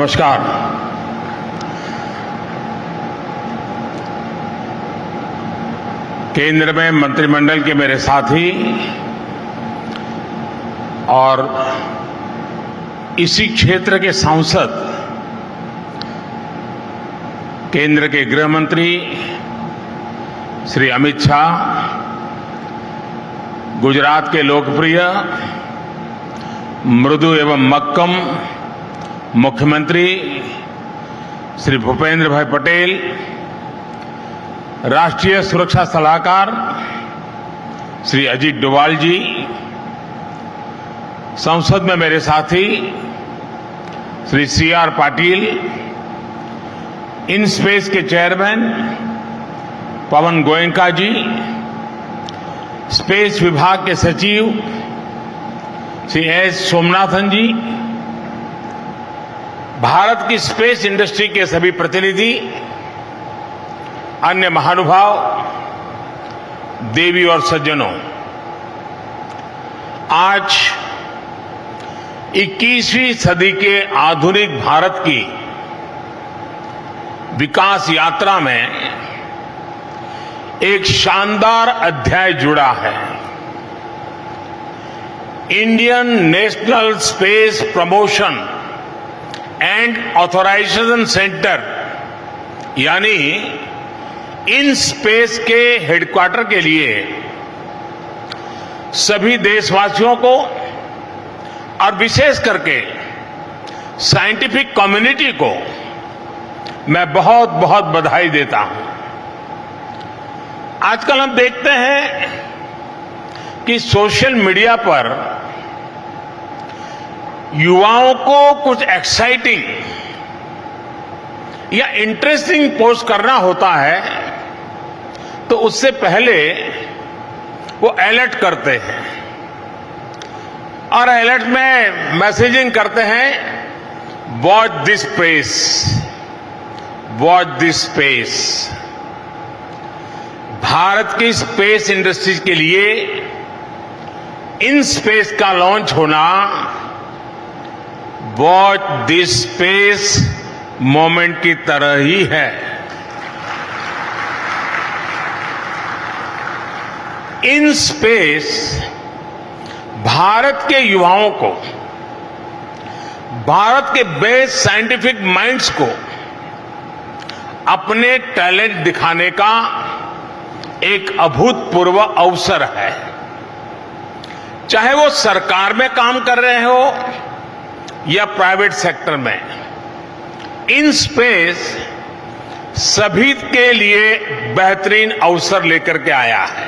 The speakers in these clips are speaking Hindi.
नमस्कार। केंद्र में मंत्रिमंडल के मेरे साथी और इसी क्षेत्र के सांसद, केंद्र के गृह मंत्री श्री अमित शाह, गुजरात के लोकप्रिय मृदु एवं मक्कम मुख्यमंत्री श्री भूपेंद्र भाई पटेल, राष्ट्रीय सुरक्षा सलाहकार श्री अजीत डोभाल जी, संसद में मेरे साथी श्री सीआर पाटिल, इनस्पेस के चेयरमैन पवन गोयनका जी, स्पेस विभाग के सचिव श्री एस सोमनाथन जी, भारत की स्पेस इंडस्ट्री के सभी प्रतिनिधि, अन्य महानुभाव, देवी और सज्जनों, आज 21वीं सदी के आधुनिक भारत की विकास यात्रा में एक शानदार अध्याय जुड़ा है। Indian National Space Promotion and Authorisation Centre यानी इन स्पेस के हेडक्वार्टर के लिए सभी देशवासियों को और विशेष करके साइंटिफिक कम्युनिटी को मैं बहुत बहुत बधाई देता हूं। आजकल हम देखते हैं कि सोशल मीडिया पर युवाओं को कुछ एक्साइटिंग या इंटरेस्टिंग पोस्ट करना होता है तो उससे पहले वो अलर्ट करते हैं और अलर्ट में मैसेजिंग करते हैं, watch this space, watch this space. Bharat की स्पेस इंडस्ट्रीज के लिए इन स्पेस का लॉन्च होना वॉच दिस स्पेस मोमेंट की तरह ही है। इन स्पेस भारत के युवाओं को, भारत के बेस्ट साइंटिफिक माइंड्स को अपने टैलेंट दिखाने का एक अभूतपूर्व अवसर है। चाहे वो सरकार में काम कर रहे हो या प्राइवेट सेक्टर में, इन स्पेस सभी के लिए बेहतरीन अवसर लेकर के आया है।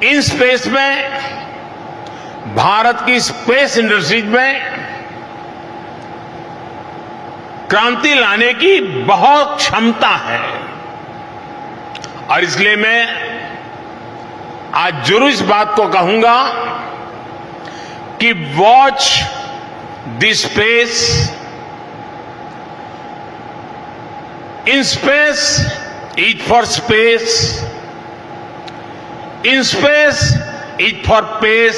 इन स्पेस में भारत की स्पेस इंडस्ट्रीज में क्रांति लाने की बहुत क्षमता है और इसलिए मैं आज जरूर इस बात को कहूंगा कि watch this space, in space is for space, in space is for pace,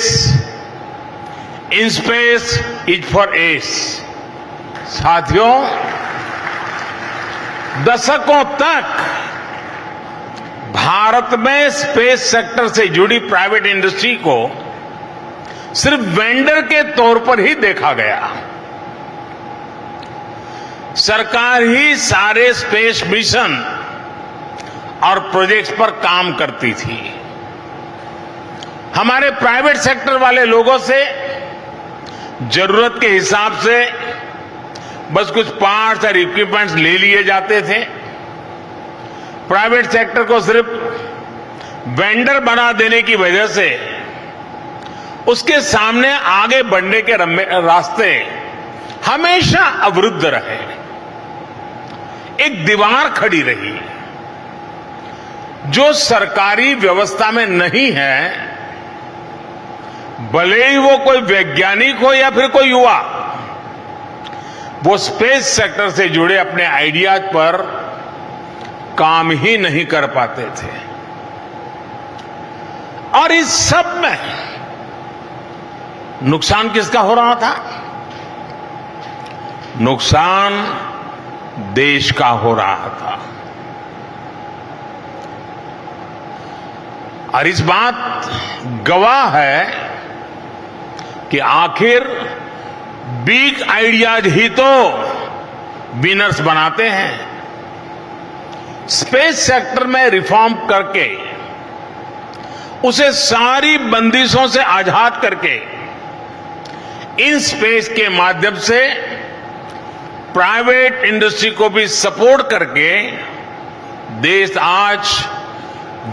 in space is for ace. साथियों, दशकों तक भारत में स्पेस सेक्टर से जुड़ी प्राइवेट इंडस्ट्री को सिर्फ वेंडर के तौर पर ही देखा गया। सरकार ही सारे स्पेस मिशन और प्रोजेक्ट्स पर काम करती थी। हमारे प्राइवेट सेक्टर वाले लोगों से जरूरत के हिसाब से बस कुछ पार्ट्स और इक्विपमेंट्स ले लिए जाते थे। प्राइवेट सेक्टर को सिर्फ वेंडर बना देने की वजह से उसके सामने आगे बढ़ने के रास्ते हमेशा अवरुद्ध रहे, एक दीवार खड़ी रही। जो सरकारी व्यवस्था में नहीं है, भले ही वो कोई वैज्ञानिक हो या फिर कोई युवा, वो स्पेस सेक्टर से जुड़े अपने आइडियाज पर काम ही नहीं कर पाते थे। और इस सब में नुकसान किसका हो रहा था? नुकसान देश का हो रहा था। और इस बात गवाह है कि आखिर बिग आइडियाज ही तो विनर्स बनाते हैं। स्पेस सेक्टर में रिफॉर्म करके उसे सारी बंदिशों से आजाद करके इन स्पेस के माध्यम से प्राइवेट इंडस्ट्री को भी सपोर्ट करके देश आज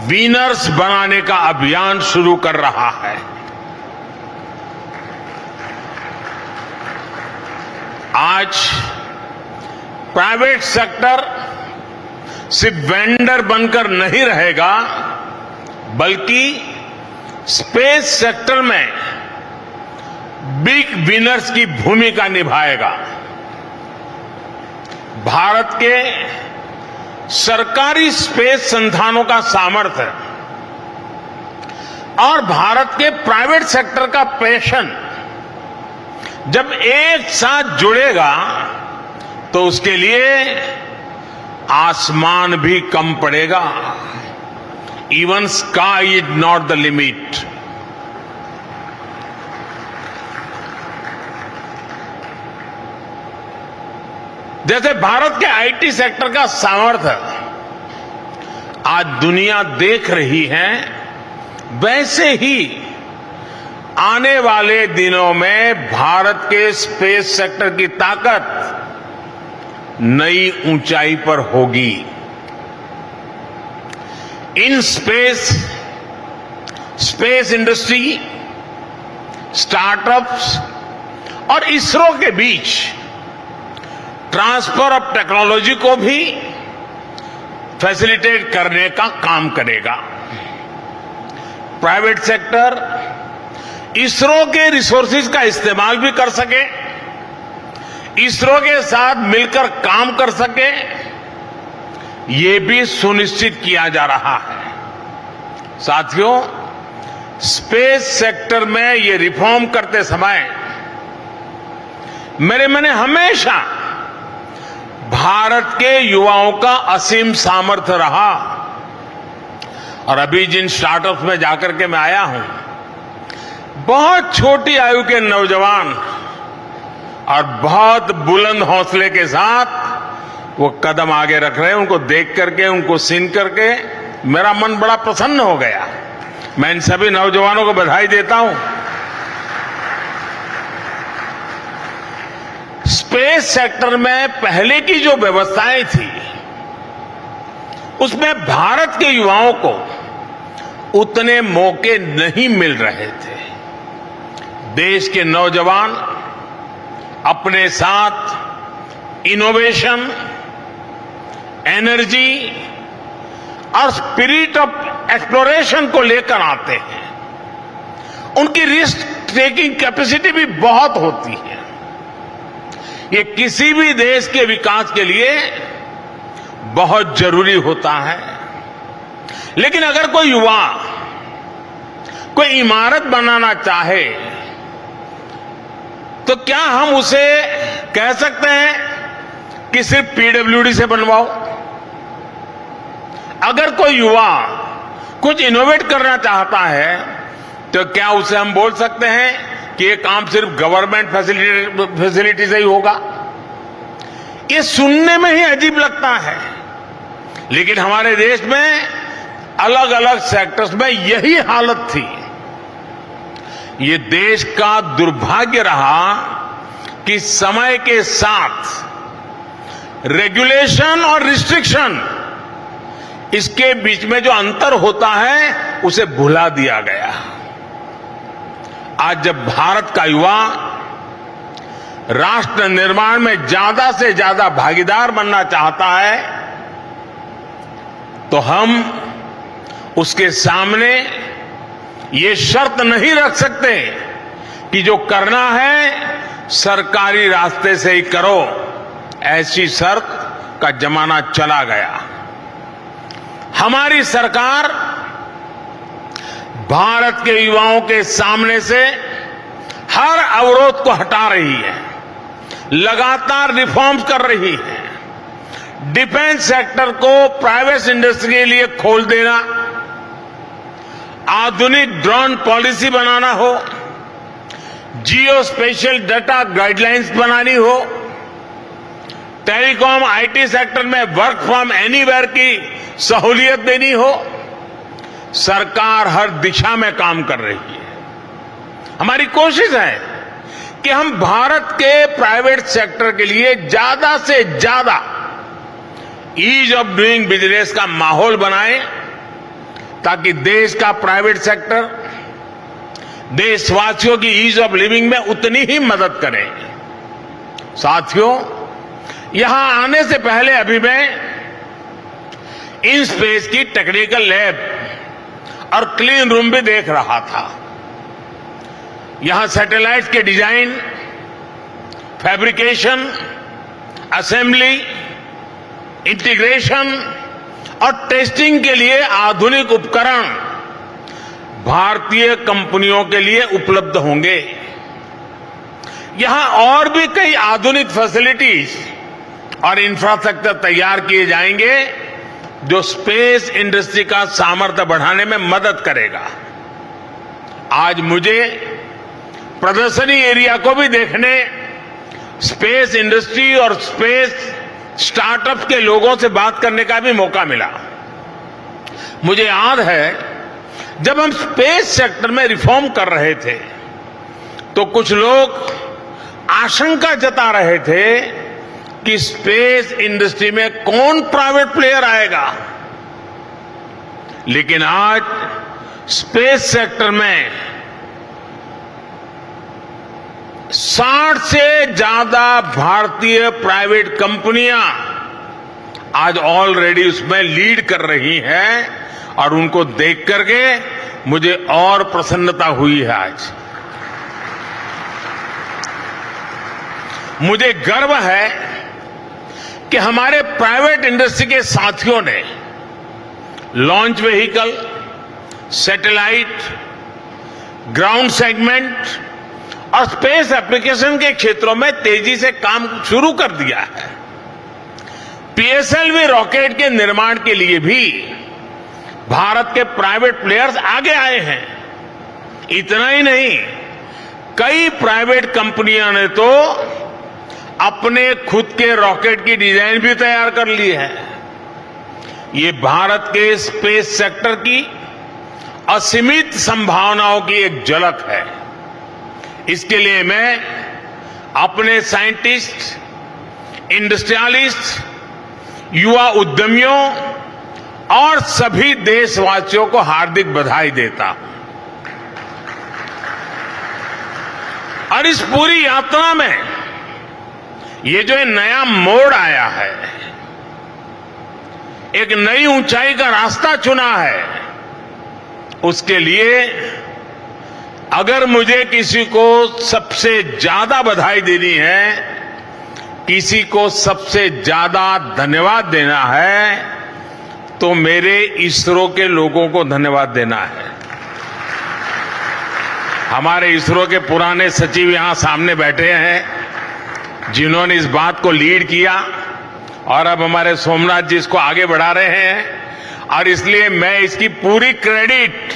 विनर्स बनाने का अभियान शुरू कर रहा है। आज प्राइवेट सेक्टर सिर्फ वेंडर बनकर नहीं रहेगा, बल्कि स्पेस सेक्टर में बिग विनर्स की भूमिका निभाएगा। भारत के सरकारी स्पेस संस्थानों का सामर्थ्य और भारत के प्राइवेट सेक्टर का पैशन जब एक साथ जुड़ेगा तो उसके लिए आसमान भी कम पड़ेगा। Even sky is not the limit. जैसे भारत के आईटी सेक्टर का सामर्थ्य आज दुनिया देख रही है, वैसे ही आने वाले दिनों में भारत के स्पेस सेक्टर की ताकत नई ऊंचाई पर होगी। इन स्पेस इंडस्ट्री, स्टार्टअप्स और इसरो के बीच ट्रांसफर ऑफ टेक्नोलॉजी को भी फैसिलिटेट करने का काम करेगा। प्राइवेट सेक्टर इसरो के रिसोर्सेज का इस्तेमाल भी कर सके, इसरो के साथ मिलकर काम कर सके, ये भी सुनिश्चित किया जा रहा है। साथियों, स्पेस सेक्टर में ये रिफॉर्म करते समय मेरे मन में हमेशा भारत के युवाओं का असीम सामर्थ्य रहा। और अभी जिन स्टार्टअप्स में जाकर के मैं आया हूं, बहुत छोटी आयु के नौजवान और बहुत बुलंद हौसले के साथ वो कदम आगे रख रहे हैं। उनको देख करके, उनको सुन करके मेरा मन बड़ा प्रसन्न हो गया। मैं इन सभी नौजवानों को बधाई देता हूं। स्पेस सेक्टर में पहले की जो व्यवस्थाएं थी, उसमें भारत के युवाओं को उतने मौके नहीं मिल रहे थे। देश के नौजवान अपने साथ इनोवेशन, एनर्जी और स्पिरिट ऑफ एक्सप्लोरेशन को लेकर आते हैं। उनकी रिस्क टेकिंग कैपेसिटी भी बहुत होती है। ये किसी भी देश के विकास के लिए बहुत जरूरी होता है। लेकिन अगर कोई युवा कोई इमारत बनाना चाहे तो क्या हम उसे कह सकते हैं कि सिर्फ पीडब्ल्यूडी से बनवाओ? अगर कोई युवा कुछ इनोवेट करना चाहता है तो क्या उसे हम बोल सकते हैं कि ये काम सिर्फ गवर्नमेंट फैसिलिटी से ही होगा? ये सुनने में ही अजीब लगता है, लेकिन हमारे देश में अलग अलग सेक्टर्स में यही हालत थी। ये देश का दुर्भाग्य रहा कि समय के साथ रेगुलेशन और रिस्ट्रिक्शन, इसके बीच में जो अंतर होता है उसे भुला दिया गया। आज जब भारत का युवा राष्ट्र निर्माण में ज्यादा से ज्यादा भागीदार बनना चाहता है तो हम उसके सामने ये शर्त नहीं रख सकते कि जो करना है सरकारी रास्ते से ही करो। ऐसी शर्त का जमाना चला गया। हमारी सरकार भारत के युवाओं के सामने से हर अवरोध को हटा रही है, लगातार रिफॉर्म्स कर रही है। डिफेंस सेक्टर को प्राइवेट इंडस्ट्री के लिए खोल देना, आधुनिक ड्रोन पॉलिसी बनाना हो, जियो स्पेशल डाटा गाइडलाइंस बनानी हो, टेलीकॉम आईटी सेक्टर में वर्क फ्रॉम एनीवेयर की सहूलियत देनी हो, सरकार हर दिशा में काम कर रही है। हमारी कोशिश है कि हम भारत के प्राइवेट सेक्टर के लिए ज्यादा से ज्यादा ईज ऑफ डूइंग बिजनेस का माहौल बनाएं, ताकि देश का प्राइवेट सेक्टर देशवासियों की ईज ऑफ लिविंग में उतनी ही मदद करे। साथियों, यहां आने से पहले अभी मैं इन स्पेस की टेक्निकल लैब और क्लीन रूम भी देख रहा था। यहां सैटेलाइट के डिजाइन, फैब्रिकेशन, असेंबली, इंटीग्रेशन और टेस्टिंग के लिए आधुनिक उपकरण भारतीय कंपनियों के लिए उपलब्ध होंगे। यहां और भी कई आधुनिक फैसिलिटीज और इंफ्रास्ट्रक्चर तैयार किए जाएंगे, जो स्पेस इंडस्ट्री का सामर्थ्य बढ़ाने में मदद करेगा। आज मुझे प्रदर्शनी एरिया को भी देखने, स्पेस इंडस्ट्री और स्पेस स्टार्टअप के लोगों से बात करने का भी मौका मिला। मुझे याद है, जब हम स्पेस सेक्टर में रिफॉर्म कर रहे थे तो कुछ लोग आशंका जता रहे थे कि स्पेस इंडस्ट्री में कौन प्राइवेट प्लेयर आएगा। लेकिन आज स्पेस सेक्टर में 60 से ज्यादा भारतीय प्राइवेट कंपनियां आज ऑलरेडी उसमें लीड कर रही हैं, और उनको देख करके मुझे और प्रसन्नता हुई है। आज मुझे गर्व है कि हमारे प्राइवेट इंडस्ट्री के साथियों ने launch vehicle, satellite, ground segment और स्पेस एप्लीकेशन के क्षेत्रों में तेजी से काम शुरू कर दिया है। पीएसएलवी रॉकेट के निर्माण के लिए भी भारत के प्राइवेट प्लेयर्स आगे आए हैं। इतना ही नहीं, कई प्राइवेट कंपनियों ने तो अपने खुद के रॉकेट की डिजाइन भी तैयार कर ली है। ये भारत के स्पेस सेक्टर की असीमित संभावनाओं की एक झलक है। इसके लिए मैं अपने साइंटिस्ट, इंडस्ट्रियलिस्ट, युवा उद्यमियों और सभी देशवासियों को हार्दिक बधाई देता हूं। और इस पूरी यात्रा में ये जो नया मोड़ आया है, एक नई ऊंचाई का रास्ता चुना है, उसके लिए अगर मुझे किसी को सबसे ज्यादा बधाई देनी है, किसी को सबसे ज्यादा धन्यवाद देना है, तो मेरे इसरो के लोगों को धन्यवाद देना है। हमारे इसरो के पुराने सचिव यहां सामने बैठे हैं, जिन्होंने इस बात को लीड किया, और अब हमारे सोमनाथ जी इसको आगे बढ़ा रहे हैं। और इसलिए मैं इसकी पूरी क्रेडिट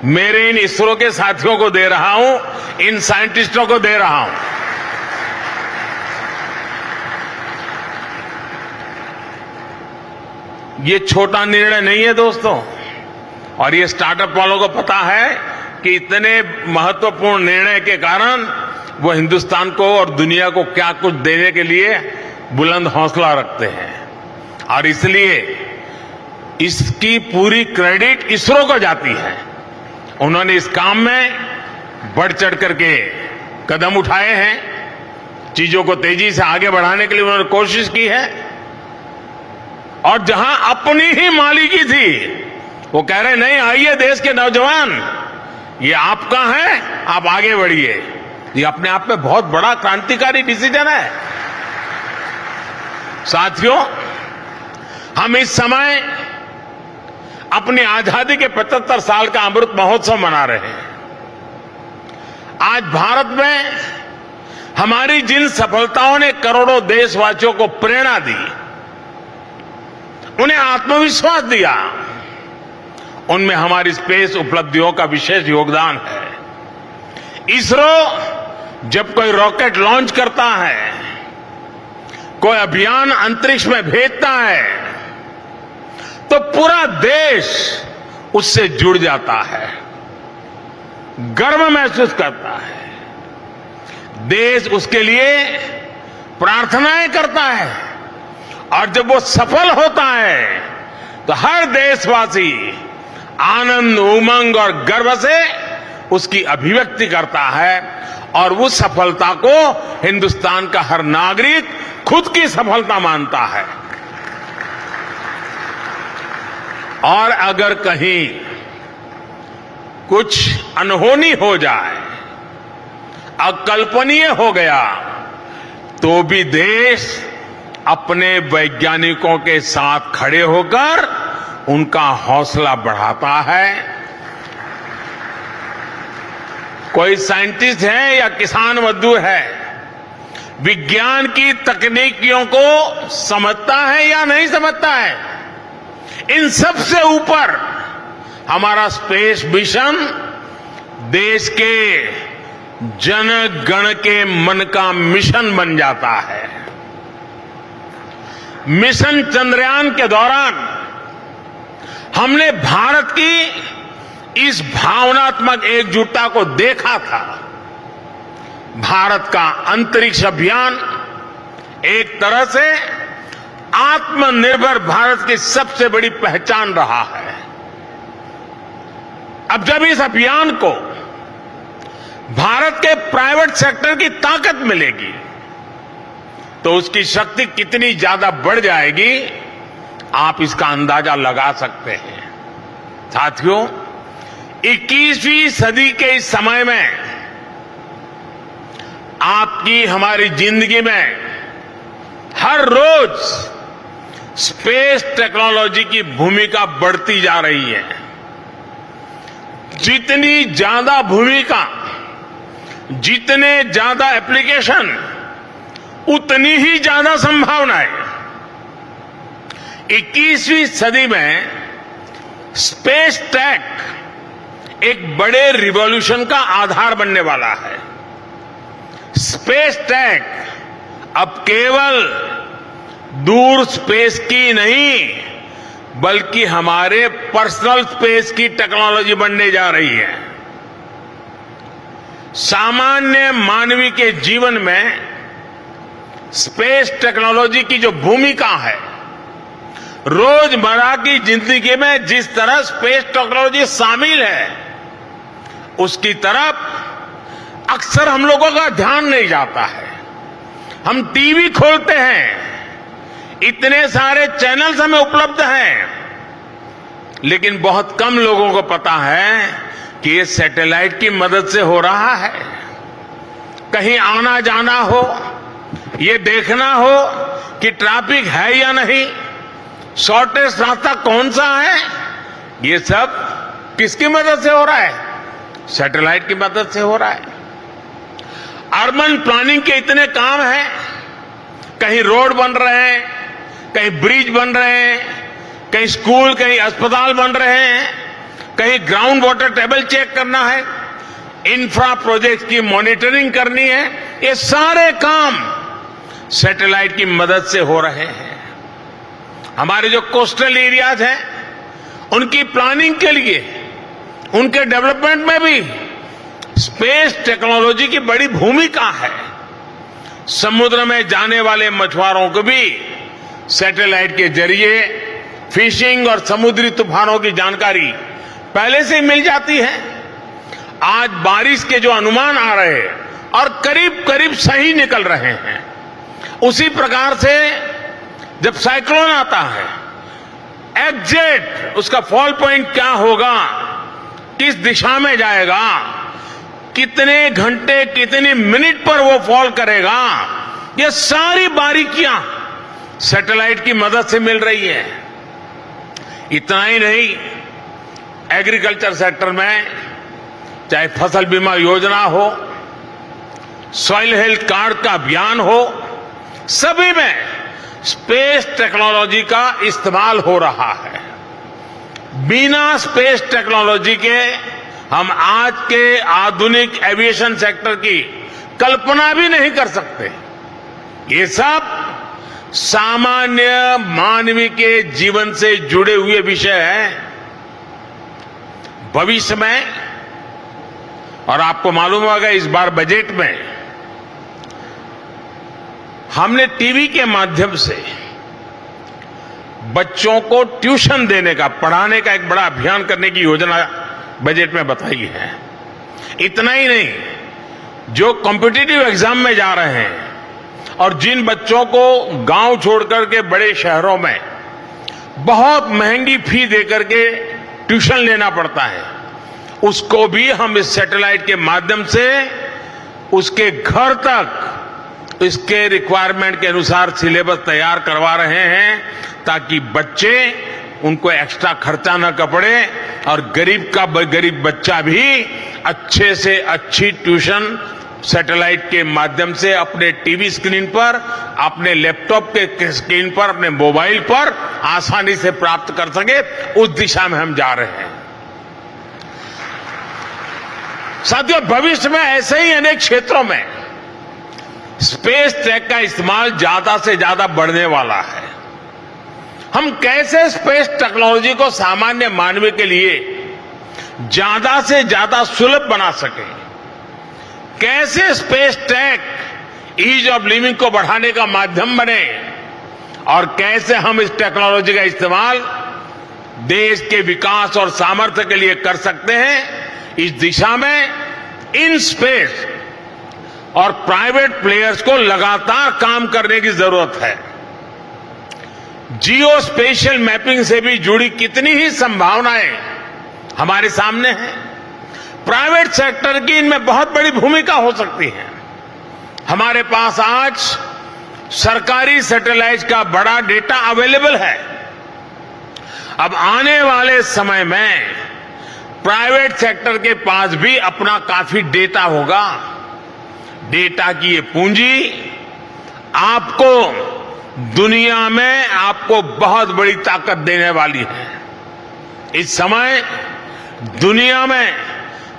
मेरे इन इसरो के साथियों को दे रहा हूं, इन साइंटिस्टों को दे रहा हूं। ये छोटा निर्णय नहीं है दोस्तों, और ये स्टार्टअप वालों को पता है कि इतने महत्वपूर्ण निर्णय के कारण वो हिंदुस्तान को और दुनिया को क्या कुछ देने के लिए बुलंद हौसला रखते हैं। और इसलिए इसकी पूरी क्रेडिट इसरो को जाती है। उन्होंने इस काम में बढ़ चढ़ करके कदम उठाए हैं, चीजों को तेजी से आगे बढ़ाने के लिए उन्होंने कोशिश की है। और जहां अपनी ही मालिकी थी, वो कह रहे नहीं, आइए देश के नौजवान, ये आपका है, आप आगे बढ़िए। ये अपने आप में बहुत बड़ा क्रांतिकारी डिसीजन है। साथियों, हम इस समय अपनी आजादी के 75 साल का अमृत महोत्सव मना रहे हैं। आज भारत में हमारी जिन सफलताओं ने करोड़ों देशवासियों को प्रेरणा दी, उन्हें आत्मविश्वास दिया, उनमें हमारी स्पेस उपलब्धियों का विशेष योगदान है। इसरो जब कोई रॉकेट लॉन्च करता है, कोई अभियान अंतरिक्ष में भेजता है, तो पूरा देश उससे जुड़ जाता है, गर्व महसूस करता है। देश उसके लिए प्रार्थनाएं करता है, और जब वो सफल होता है तो हर देशवासी आनंद, उमंग और गर्व से उसकी अभिव्यक्ति करता है, और उस सफलता को हिंदुस्तान का हर नागरिक खुद की सफलता मानता है। और अगर कहीं कुछ अनहोनी हो जाए, अकल्पनीय हो गया, तो भी देश अपने वैज्ञानिकों के साथ खड़े होकर उनका हौसला बढ़ाता है। कोई साइंटिस्ट है या किसान मजदूर है, विज्ञान की तकनीकियों को समझता है या नहीं समझता है, इन सब से ऊपर हमारा स्पेस मिशन देश के जन गण के मन का मिशन बन जाता है। मिशन चंद्रयान के दौरान हमने भारत की इस भावनात्मक एकजुटता को देखा था। भारत का अंतरिक्ष अभियान एक तरह से आत्मनिर्भर भारत की सबसे बड़ी पहचान रहा है। अब जब इस अभियान को भारत के प्राइवेट सेक्टर की ताकत मिलेगी, तो उसकी शक्ति कितनी ज्यादा बढ़ जाएगी, आप इसका अंदाजा लगा सकते हैं। साथियों, 21वीं सदी के इस समय में आपकी हमारी जिंदगी में हर रोज स्पेस टेक्नोलॉजी की भूमिका बढ़ती जा रही है। जितनी ज्यादा भूमिका, जितने ज्यादा एप्लीकेशन, उतनी ही ज्यादा संभावनाएं। 21वीं सदी में स्पेस टेक एक बड़े रिवॉल्यूशन का आधार बनने वाला है। स्पेस टेक अब केवल दूर स्पेस की नहीं, बल्कि हमारे पर्सनल स्पेस की टेक्नोलॉजी बनने जा रही है। सामान्य मानवी के जीवन में स्पेस टेक्नोलॉजी की जो भूमिका है, रोजमर्रा की जिंदगी में जिस तरह स्पेस टेक्नोलॉजी शामिल है, उसकी तरफ अक्सर हम लोगों का ध्यान नहीं जाता है। हम टीवी खोलते हैं, इतने सारे चैनल्स हमें उपलब्ध हैं, लेकिन बहुत कम लोगों को पता है कि ये सैटेलाइट की मदद से हो रहा है। कहीं आना जाना हो, ये देखना हो कि ट्रैफिक है या नहीं, शॉर्टेस्ट रास्ता कौन सा है, ये सब किसकी मदद से हो रहा है? सैटेलाइट की मदद से हो रहा है। अर्बन प्लानिंग के इतने काम हैं, कहीं रोड बन रहे हैं, कहीं ब्रिज बन रहे हैं, कहीं स्कूल, कहीं अस्पताल बन रहे हैं, कहीं ग्राउंड वाटर टेबल चेक करना है, इंफ्रा प्रोजेक्ट की मॉनिटरिंग करनी है। ये सारे काम सैटेलाइट की मदद से हो रहे हैं। हमारे जो कोस्टल एरियाज हैं, उनकी प्लानिंग के लिए, उनके डेवलपमेंट में भी स्पेस टेक्नोलॉजी की बड़ी भूमिका है। समुद्र में जाने वाले मछुआरों को भी सैटेलाइट के जरिए फिशिंग और समुद्री तूफानों की जानकारी पहले से ही मिल जाती है। आज बारिश के जो अनुमान आ रहे हैं और करीब करीब सही निकल रहे हैं, उसी प्रकार से जब साइक्लोन आता है, एग्जैक्ट उसका फॉल पॉइंट क्या होगा, किस दिशा में जाएगा, कितने घंटे, कितनी मिनट पर वो फॉल करेगा, ये सारी बारीकियां सैटेलाइट की मदद से मिल रही है। इतना ही नहीं, एग्रीकल्चर सेक्टर में चाहे फसल बीमा योजना हो, सॉइल हेल्थ कार्ड का अभियान हो, सभी में स्पेस टेक्नोलॉजी का इस्तेमाल हो रहा है। बिना स्पेस टेक्नोलॉजी के हम आज के आधुनिक एविएशन सेक्टर की कल्पना भी नहीं कर सकते। ये सब सामान्य मानव के जीवन से जुड़े हुए विषय हैं। भविष्य में, और आपको मालूम होगा इस बार बजट में हमने टीवी के माध्यम से बच्चों को ट्यूशन देने का, पढ़ाने का एक बड़ा अभियान करने की योजना बजट में बताई है। इतना ही नहीं, जो कॉम्पिटिटिव एग्जाम में जा रहे हैं और जिन बच्चों को गांव छोड़कर के बड़े शहरों में बहुत महंगी फी देकर के ट्यूशन लेना पड़ता है, उसको भी हम इस सैटेलाइट के माध्यम से उसके घर तक इसके रिक्वायरमेंट के अनुसार सिलेबस तैयार करवा रहे हैं, ताकि बच्चे, उनको एक्स्ट्रा खर्चा न पड़े और गरीब बच्चा भी अच्छे से अच्छी ट्यूशन सैटेलाइट के माध्यम से अपने टीवी स्क्रीन पर, अपने लैपटॉप के स्क्रीन पर, अपने मोबाइल पर आसानी से प्राप्त कर सके। उस दिशा में हम जा रहे हैं। साथियों, भविष्य में ऐसे ही अनेक क्षेत्रों में स्पेस टेक का इस्तेमाल ज्यादा से ज्यादा बढ़ने वाला है। हम कैसे स्पेस टेक्नोलॉजी को सामान्य मानव के लिए ज्यादा से ज्यादा सुलभ बना सके, कैसे space tech ease of living को बढ़ाने का माध्यम बने, और कैसे हम इस टेक्नोलॉजी का इस्तेमाल देश के विकास और सामर्थ्य के लिए कर सकते हैं, इस दिशा में इन स्पेस और प्राइवेट प्लेयर्स को लगातार काम करने की जरूरत है। जियो स्पेशियल मैपिंग से भी जुड़ी कितनी ही संभावनाएं हमारे सामने हैं। प्राइवेट सेक्टर की इनमें बहुत बड़ी भूमिका हो सकती है। हमारे पास आज सरकारी सैटेलाइट का बड़ा डेटा अवेलेबल है। अब आने वाले समय में प्राइवेट सेक्टर के पास भी अपना काफी डेटा होगा। डेटा की ये पूंजी आपको दुनिया में आपको बहुत बड़ी ताकत देने वाली है। इस समय दुनिया में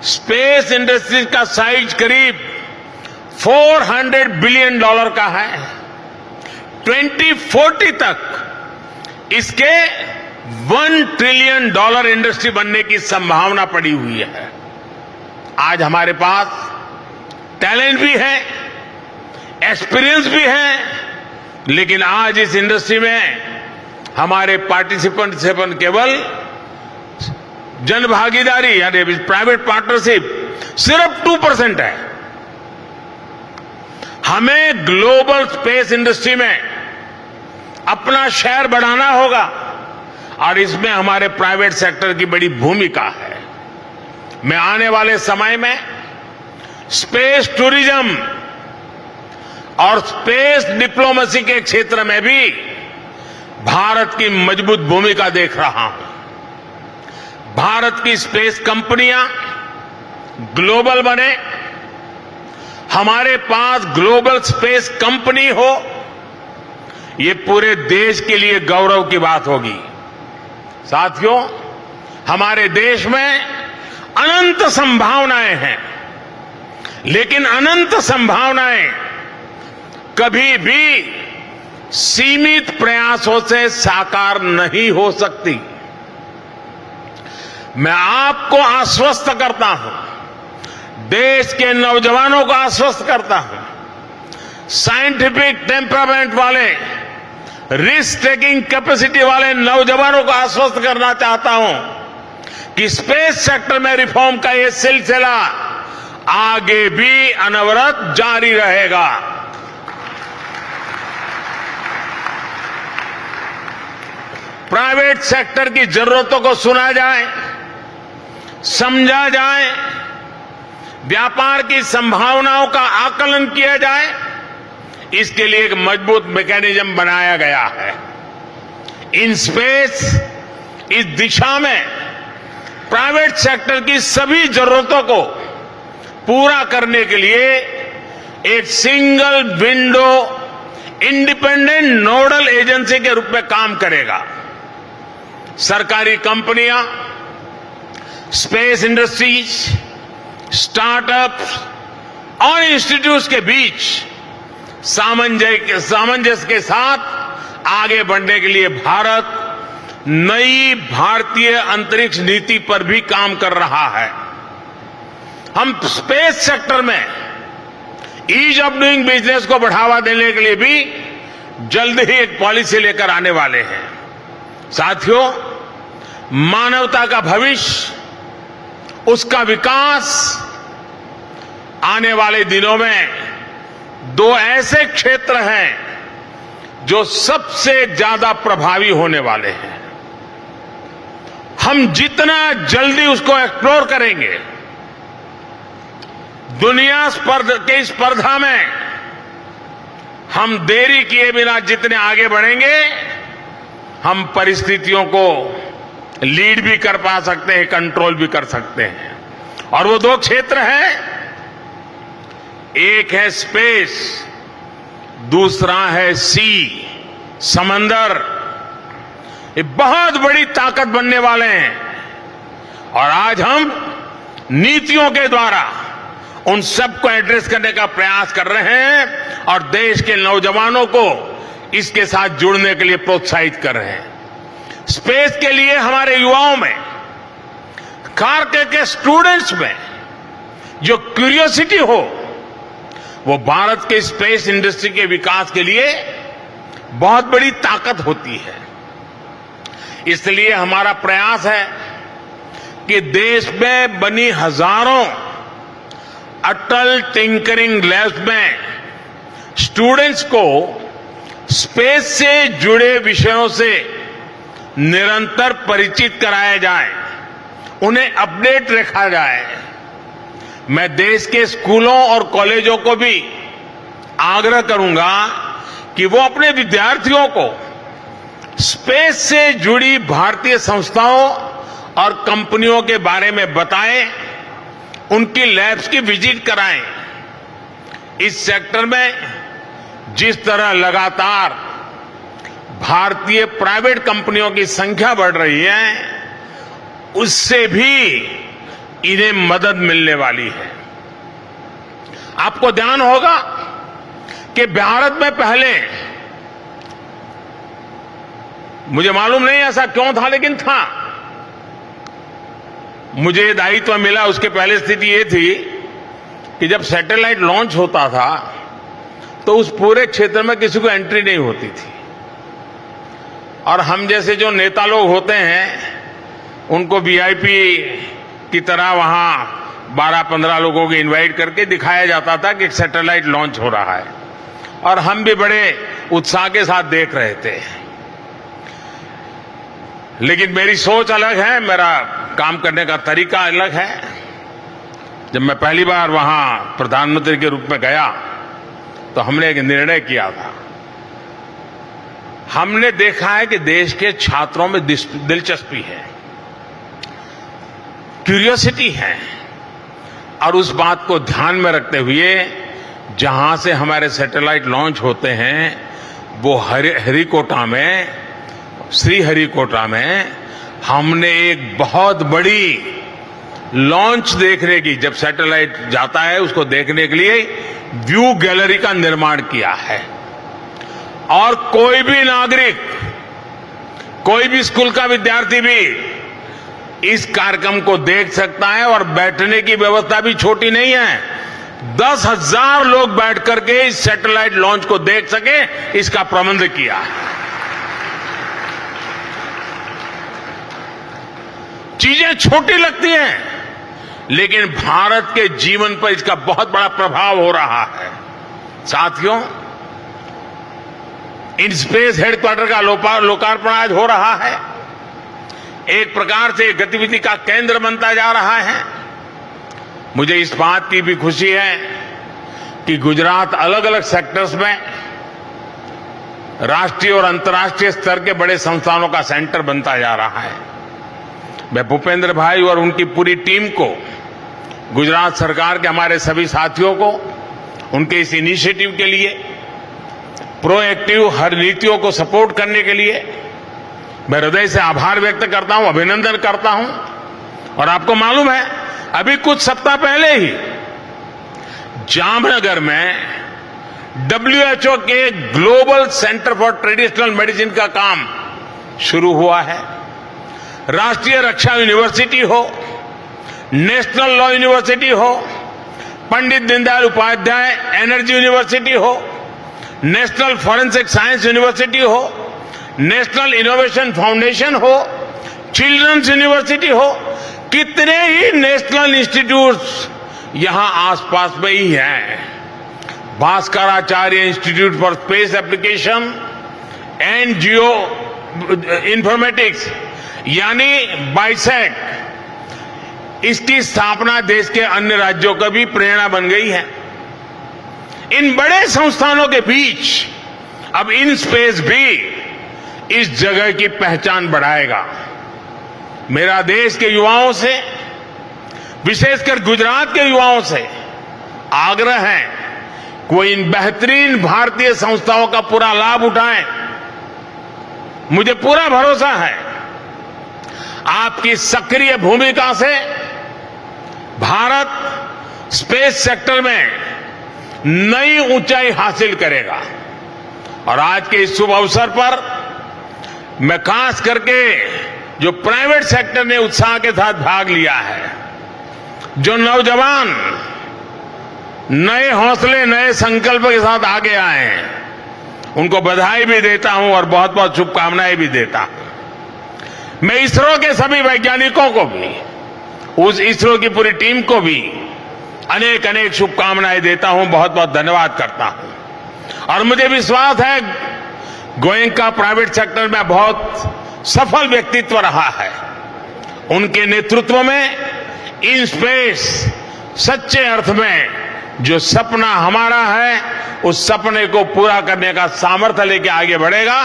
स्पेस इंडस्ट्री का साइज करीब $400 बिलियन का है। 2040 तक इसके $1 ट्रिलियन इंडस्ट्री बनने की संभावना पड़ी हुई है। आज हमारे पास टैलेंट भी है, एक्सपीरियंस भी है, लेकिन आज इस इंडस्ट्री में हमारे पार्टिसिपेंट केवल जनभागीदारी यानी प्राइवेट पार्टनरशिप सिर्फ 2% है। हमें ग्लोबल स्पेस इंडस्ट्री में अपना शेयर बढ़ाना होगा और इसमें हमारे प्राइवेट सेक्टर की बड़ी भूमिका है। मैं आने वाले समय में स्पेस टूरिज्म और स्पेस डिप्लोमेसी के क्षेत्र में भी भारत की मजबूत भूमिका देख रहा हूं। भारत की स्पेस कंपनियां ग्लोबल बने, हमारे पास ग्लोबल स्पेस कंपनी हो, ये पूरे देश के लिए गौरव की बात होगी। साथियों, हमारे देश में अनंत संभावनाएं हैं, लेकिन अनंत संभावनाएं कभी भी सीमित प्रयासों से साकार नहीं हो सकती। मैं आपको आश्वस्त करता हूं, देश के नौजवानों को आश्वस्त करता हूं, साइंटिफिक टेम्परामेंट वाले, रिस्क टेकिंग कैपेसिटी वाले नौजवानों को आश्वस्त करना चाहता हूं कि स्पेस सेक्टर में रिफॉर्म का ये सिलसिला आगे भी अनवरत जारी रहेगा। प्राइवेट सेक्टर की जरूरतों को सुना जाए, समझा जाए, व्यापार की संभावनाओं का आकलन किया जाए, इसके लिए एक मजबूत मैकेनिज्म बनाया गया है। इन स्पेस इस दिशा में प्राइवेट सेक्टर की सभी जरूरतों को पूरा करने के लिए एक single window independent nodal agency के रूप में काम करेगा। सरकारी कंपनियां, स्पेस इंडस्ट्रीज, स्टार्टअप्स और इंस्टीट्यूट्स के बीच सामंजस्य के साथ आगे बढ़ने के लिए भारत नई भारतीय अंतरिक्ष नीति पर भी काम कर रहा है। हम स्पेस सेक्टर में ईज ऑफ डूइंग बिजनेस को बढ़ावा देने के लिए भी जल्द ही एक पॉलिसी लेकर आने वाले हैं। साथियों, मानवता का भविष्य, उसका विकास आने वाले दिनों में दो ऐसे क्षेत्र हैं जो सबसे ज्यादा प्रभावी होने वाले हैं। हम जितना जल्दी उसको एक्सप्लोर करेंगे, दुनिया की स्पर्धा में हम देरी किए बिना जितने आगे बढ़ेंगे, हम परिस्थितियों को लीड भी कर पा सकते हैं, कंट्रोल भी कर सकते हैं। और वो दो क्षेत्र हैं, एक है स्पेस, दूसरा है सी, समंदर। ये बहुत बड़ी ताकत बनने वाले हैं और आज हम नीतियों के द्वारा उन सबको एड्रेस करने का प्रयास कर रहे हैं और देश के नौजवानों को इसके साथ जुड़ने के लिए प्रोत्साहित कर रहे हैं। स्पेस के लिए हमारे युवाओं में, खासकर के स्टूडेंट्स में जो क्यूरियोसिटी हो, वो भारत के स्पेस इंडस्ट्री के विकास के लिए बहुत बड़ी ताकत होती है। इसलिए हमारा प्रयास है कि देश में बनी हजारों अटल टिंकरिंग लैब्स में स्टूडेंट्स को स्पेस से जुड़े विषयों से निरंतर परिचित कराया जाए, उन्हें अपडेट रखा जाए। मैं देश के स्कूलों और कॉलेजों को भी आग्रह करूंगा कि वो अपने विद्यार्थियों को स्पेस से जुड़ी भारतीय संस्थाओं और कंपनियों के बारे में बताएं, उनकी लैब्स की विजिट कराएं। इस सेक्टर में जिस तरह लगातार भारतीय प्राइवेट कंपनियों की संख्या बढ़ रही है, उससे भी इन्हें मदद मिलने वाली है। आपको ध्यान होगा कि भारत में पहले, मुझे मालूम नहीं ऐसा क्यों था, लेकिन था, मुझे ये दायित्व मिला उसके पहले स्थिति ये थी कि जब सैटेलाइट लॉन्च होता था तो उस पूरे क्षेत्र में किसी को एंट्री नहीं होती थी और हम जैसे जो नेता लोग होते हैं उनको वीआईपी की तरह वहां 12-15 लोगों को इनवाइट करके दिखाया जाता था कि एक सैटेलाइट लॉन्च हो रहा है और हम भी बड़े उत्साह के साथ देख रहे थे। लेकिन मेरी सोच अलग है, मेरा काम करने का तरीका अलग है। जब मैं पहली बार वहां प्रधानमंत्री के रूप में गया तो हमने एक निर्णय किया था। हमने देखा है कि देश के छात्रों में दिलचस्पी है, क्यूरियोसिटी है और उस बात को ध्यान में रखते हुए जहां से हमारे सैटेलाइट लॉन्च होते हैं वो श्रीहरिकोटा में हमने एक बहुत बड़ी लॉन्च देखने की, जब सैटेलाइट जाता है उसको देखने के लिए व्यू गैलरी का निर्माण किया है और कोई भी नागरिक, कोई भी स्कूल का विद्यार्थी भी इस कार्यक्रम को देख सकता है और बैठने की व्यवस्था भी छोटी नहीं है। 10,000 लोग बैठ करके इस सैटेलाइट लॉन्च को देख सके, इसका प्रबंध किया है। चीजें छोटी लगती हैं लेकिन भारत के जीवन पर इसका बहुत बड़ा प्रभाव हो रहा है। साथियों, इन स्पेस हेडक्वार्टर का लोकार्पण आज हो रहा है, एक प्रकार से गतिविधि का केंद्र बनता जा रहा है। मुझे इस बात की भी खुशी है कि गुजरात अलग अलग सेक्टर्स में राष्ट्रीय और अंतर्राष्ट्रीय स्तर के बड़े संस्थानों का सेंटर बनता जा रहा है। मैं भूपेंद्र भाई और उनकी पूरी टीम को, गुजरात सरकार के हमारे सभी साथियों को उनके इस इनिशिएटिव के लिए, प्रोएक्टिव हर नीतियों को सपोर्ट करने के लिए मैं हृदय से आभार व्यक्त करता हूं, अभिनंदन करता हूं। और आपको मालूम है, अभी कुछ सप्ताह पहले ही जामनगर में WHO के global centre for traditional medicine का काम शुरू हुआ है। राष्ट्रीय रक्षा यूनिवर्सिटी हो, नेशनल लॉ यूनिवर्सिटी हो, पंडित दीनदयाल उपाध्याय एनर्जी यूनिवर्सिटी हो, नेशनल फॉरेंसिक साइंस यूनिवर्सिटी हो, नेशनल इनोवेशन फाउंडेशन हो, चिल्ड्रंस यूनिवर्सिटी हो, कितने ही नेशनल इंस्टीट्यूट्स यहां आसपास में ही हैं। Bhaskaracharya institute for space application and Jio informatics यानी बाइसेक, इसकी स्थापना देश के अन्य राज्यों को भी प्रेरणा बन गई है। इन बड़े संस्थानों के बीच अब इन स्पेस भी इस जगह की पहचान बढ़ाएगा। मेरा देश के युवाओं से, विशेषकर गुजरात के युवाओं से आग्रह है कि वो इन बेहतरीन भारतीय संस्थाओं का पूरा लाभ उठाएं। मुझे पूरा भरोसा है आपकी सक्रिय भूमिका से भारत स्पेस सेक्टर में नई ऊंचाई हासिल करेगा। और आज के इस शुभ अवसर पर मैं खास करके जो प्राइवेट सेक्टर ने उत्साह के साथ भाग लिया है, जो नौजवान नए हौसले, नए संकल्प के साथ आगे आए हैं, उनको बधाई भी देता हूं और बहुत बहुत शुभकामनाएं भी देता हूं। मैं इसरो के सभी वैज्ञानिकों को भी, उस इसरो की पूरी टीम को भी अनेक अनेक शुभकामनाएं देता हूं, बहुत बहुत धन्यवाद करता हूं। और मुझे विश्वास है गोयनका प्राइवेट सेक्टर में बहुत सफल व्यक्तित्व रहा है। उनके नेतृत्व में इन स्पेस सच्चे अर्थ में जो सपना हमारा है, उस सपने को पूरा करने का सामर्थ्य लेके आगे बढ़ेगा।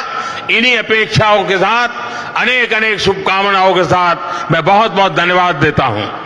इन्हीं अपेक्षाओं के साथ, अनेक अनेक शुभकामनाओं के साथ मैं बहुत बहुत धन्यवाद देता हूं।